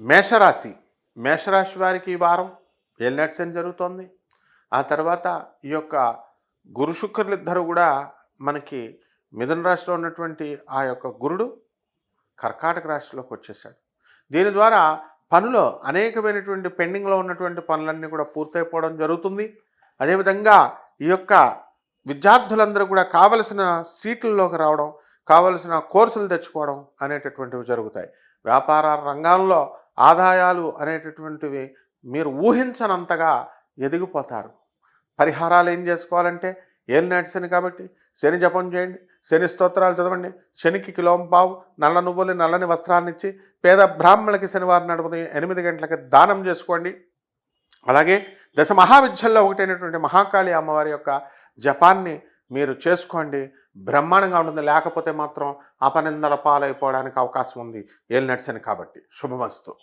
మేషరాశి మేషరాశి వారికి ఈ వారం ఏలినాటి శని జరుగుతోంది. ఆ తర్వాత ఈ యొక్క గురు శుక్రులు ఇద్దరు కూడా మనకి మిథున రాశిలో ఉన్నటువంటి ఆ యొక్క గురుడు కర్కాటక రాశిలోకి వచ్చేసాడు. దీని ద్వారా పనులో అనేకమైనటువంటి పెండింగ్లో ఉన్నటువంటి పనులన్నీ కూడా పూర్తయిపోవడం జరుగుతుంది. అదేవిధంగా ఈ యొక్క విద్యార్థులందరూ కూడా కావలసిన సీట్లలోకి రావడం, కావలసిన కోర్సులు తెచ్చుకోవడం అనేటటువంటివి జరుగుతాయి. వ్యాపార రంగాల్లో ఆదాయాలు అనేటటువంటివి మీరు ఊహించనంతగా ఎదిగిపోతారు. పరిహారాలు ఏం చేసుకోవాలంటే ఏలినాటి శని కాబట్టి శని జపం చేయండి, శని స్తోత్రాలు చదవండి, శనికి కిలోంపావు నల్ల నువ్వులు నల్లని వస్త్రాన్ని ఇచ్చి పేద బ్రాహ్మణులకి శనివారం నడుపుని 8 గంటలకి దానం చేసుకోండి. అలాగే దశ మహావిద్యల్లో ఒకటైనటువంటి మహాకాళి అమ్మవారి యొక్క జపాన్ని మీరు చేసుకోండి. బ్రహ్మాండంగా ఉంటుంది. లేకపోతే మాత్రం అపనిందల పాలైపోవడానికి అవకాశం ఉంది ఏలినాటి శని కాబట్టి. శుభమస్తు.